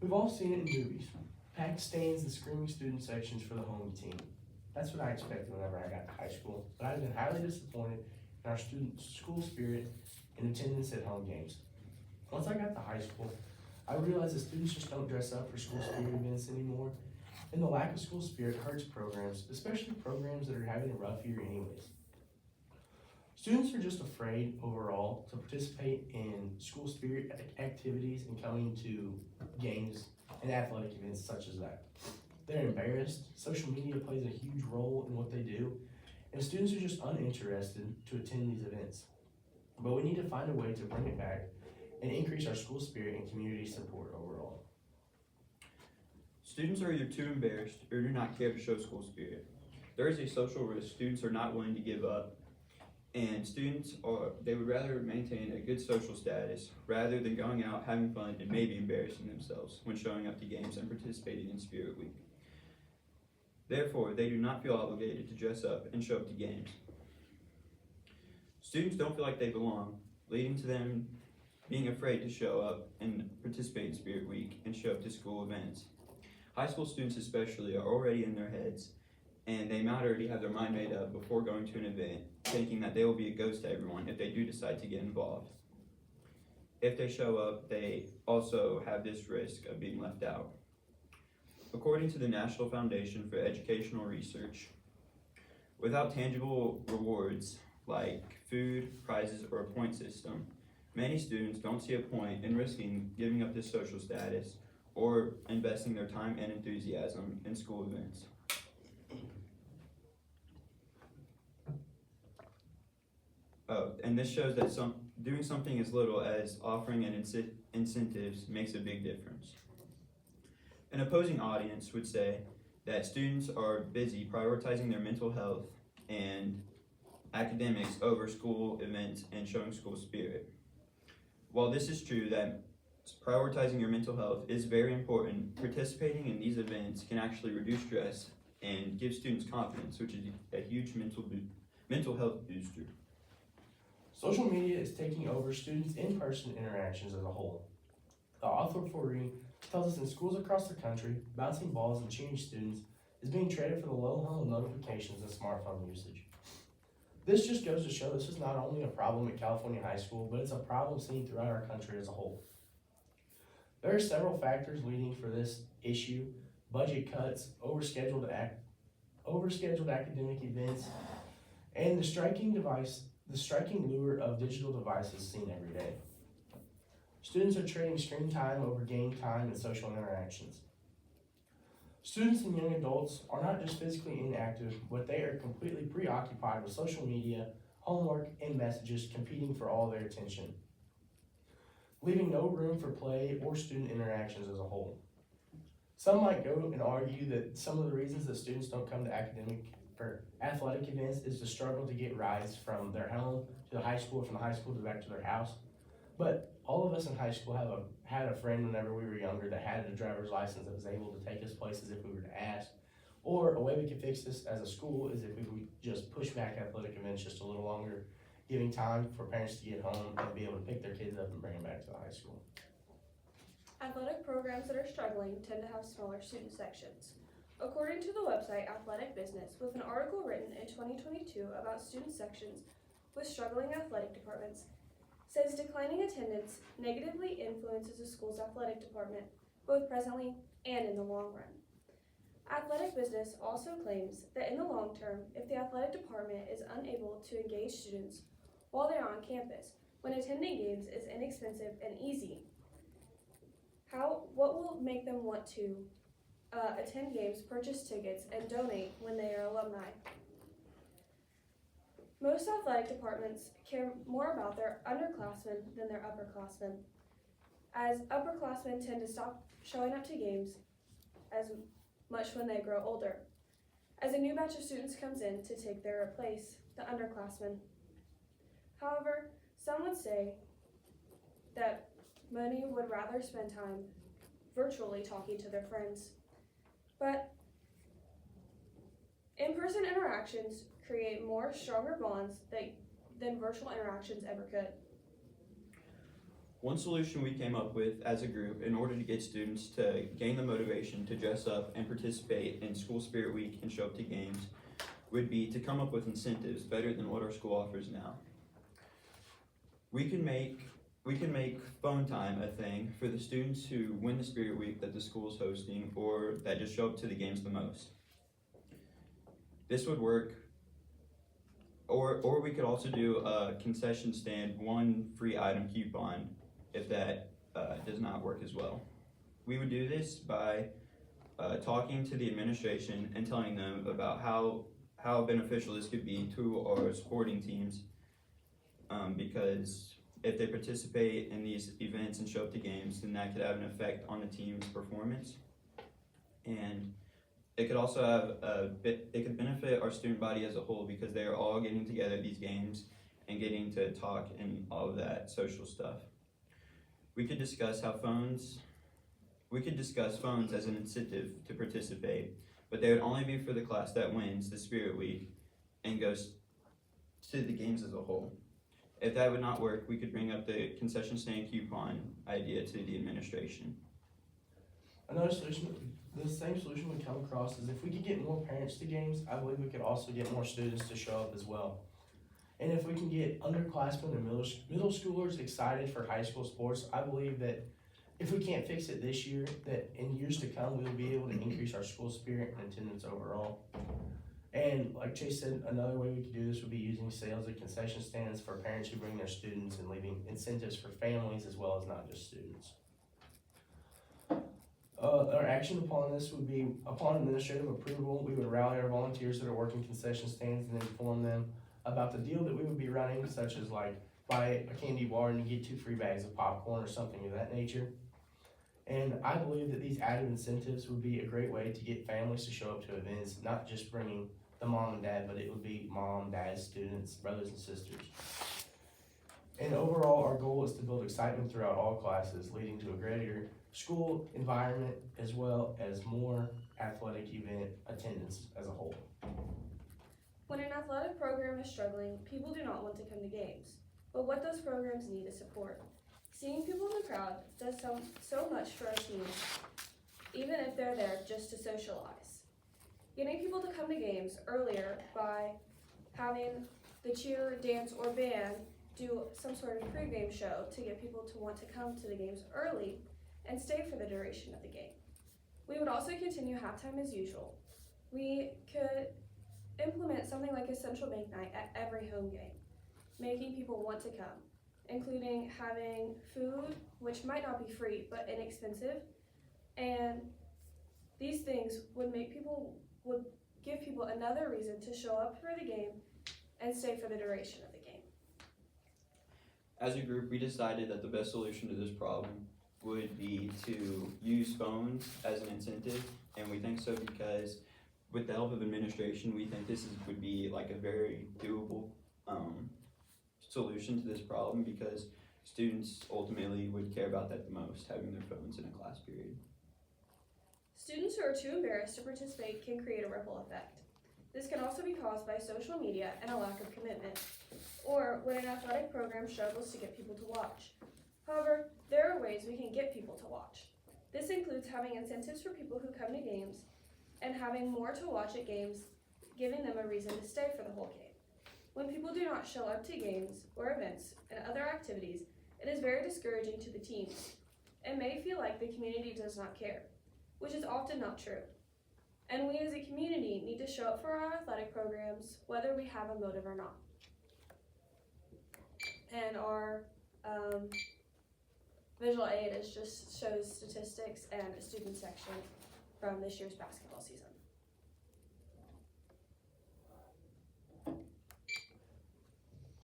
We've all seen it in movies. Packed stands and screaming student sections for the home team. That's what I expected whenever I got to high school, but I've been highly disappointed in our student school spirit and attendance at home games. Once I got to high school, I realized that students just don't dress up for school spirit events anymore, and the lack of school spirit hurts programs, especially programs that are having a rough year anyways. Students are just afraid overall to participate in school spirit activities and coming to games and athletic events such as that. They're embarrassed, social media plays a huge role in what they do, and students are just uninterested to attend these events. But we need to find a way to bring it back and increase our school spirit and community support overall. Students are either too embarrassed or do not care to show school spirit. There is a social risk students are not willing to give up, and they would rather maintain a good social status rather than going out, having fun, and maybe embarrassing themselves when showing up to games and participating in Spirit Week. Therefore, they do not feel obligated to dress up and show up to games. Students don't feel like they belong, leading to them being afraid to show up and participate in Spirit Week and show up to school events. High school students especially are already in their heads, and they might already have their mind made up before going to an event, thinking that they will be a ghost to everyone if they do decide to get involved. If they show up, they also have this risk of being left out. According to the National Foundation for Educational Research, without tangible rewards like food, prizes, or a point system, many students don't see a point in risking giving up this social status or investing their time and enthusiasm in school events. And this shows that doing something as little as offering an incentives makes a big difference. An opposing audience would say that students are busy prioritizing their mental health and academics over school events and showing school spirit. While this is true that prioritizing your mental health is very important, participating in these events can actually reduce stress and give students confidence, which is a huge mental health booster. Social media is taking over students' in-person interactions as a whole. The author for Reading tells us in schools across the country, bouncing balls and cheating students is being traded for the low-hung notifications and smartphone usage. This just goes to show this is not only a problem at California high school, but it's a problem seen throughout our country as a whole. There are several factors leading for this issue: budget cuts, overscheduled academic events, and the striking lure of digital devices seen every day. Students are trading screen time over game time and social interactions. Students and young adults are not just physically inactive, but they are completely preoccupied with social media, homework, and messages competing for all their attention, leaving no room for play or student interactions as a whole. Some might go and argue that some of the reasons that students don't come to academic or athletic events is the struggle to get rides from their home to the high school, from the high school to back to their house. But all of us in high school had a friend whenever we were younger that had a driver's license that was able to take us places if we were to ask. Or a way we could fix this as a school is if we would just push back athletic events just a little longer, giving time for parents to get home and be able to pick their kids up and bring them back to the high school. Athletic programs that are struggling tend to have smaller student sections. According to the website Athletic Business, with an article written in 2022 about student sections with struggling athletic departments, says declining attendance negatively influences a school's athletic department, both presently and in the long run. Athletic Business also claims that in the long term, if the athletic department is unable to engage students while they're on campus, when attending games is inexpensive and easy, what will make them want to attend games, purchase tickets, and donate when they are alumni? Most athletic departments care more about their underclassmen than their upperclassmen, as upperclassmen tend to stop showing up to games as much when they grow older, as a new batch of students comes in to take their place, the underclassmen. However, some would say that many would rather spend time virtually talking to their friends. But in-person interactions create more stronger bonds than virtual interactions ever could. One solution we came up with as a group in order to get students to gain the motivation to dress up and participate in School Spirit Week and show up to games would be to come up with incentives better than what our school offers now. We can make phone time a thing for the students who win the Spirit Week that the school is hosting or that just show up to the games the most. This would work. Or we could also do a concession stand, one free item coupon if that does not work as well. We would do this by talking to the administration and telling them about how beneficial this could be to our sporting teams, because if they participate in these events and show up to games, then that could have an effect on the team's performance. And it could also it could benefit our student body as a whole because they are all getting together at these games and getting to talk and all of that social stuff. We could discuss phones as an incentive to participate, but they would only be for the class that wins the Spirit Week and goes to the games as a whole. If that would not work, we could bring up the concession stand coupon idea to the administration. Another solution, the same solution we come across is if we could get more parents to games, I believe we could also get more students to show up as well. And if we can get underclassmen and middle schoolers excited for high school sports, I believe that if we can't fix it this year, that in years to come, we'll be able to increase our school spirit and attendance overall. And like Chase said, another way we could do this would be using sales at concession stands for parents who bring their students and leaving incentives for families as well as not just students. Our action upon this would be, upon administrative approval, we would rally our volunteers that are working concession stands and inform them about the deal that we would be running, such as like buy a candy bar and you get 2 free bags of popcorn or something of that nature. And I believe that these added incentives would be a great way to get families to show up to events, not just bringing the mom and dad, but it would be mom, dad, students, brothers and sisters. And overall, our goal is to build excitement throughout all classes, leading to a greater school environment as well as more athletic event attendance as a whole. When an athletic program is struggling, people do not want to come to games. But what those programs need is support. Seeing people in the crowd does so much for our teams, even if they're there just to socialize. Getting people to come to games earlier by having the cheer, dance, or band do some sort of pregame show to get people to want to come to the games early and stay for the duration of the game. We would also continue halftime as usual. We could implement something like a central bank night at every home game, making people want to come, including having food, which might not be free, but inexpensive. And these things would give people another reason to show up for the game and stay for the duration of the game. As a group, we decided that the best solution to this problem would be to use phones as an incentive, and we think so because with the help of administration, we think this would be like a very doable solution to this problem because students ultimately would care about that the most, having their phones in a class period. Students who are too embarrassed to participate can create a ripple effect. This can also be caused by social media and a lack of commitment, or when an athletic program struggles to get people to watch. However, there are ways we can get people to watch. This includes having incentives for people who come to games and having more to watch at games, giving them a reason to stay for the whole game. When people do not show up to games or events and other activities, it is very discouraging to the teams. It may feel like the community does not care, which is often not true. And we as a community need to show up for our athletic programs, whether we have a motive or not. And our visual aid just shows statistics and a student section from this year's basketball season.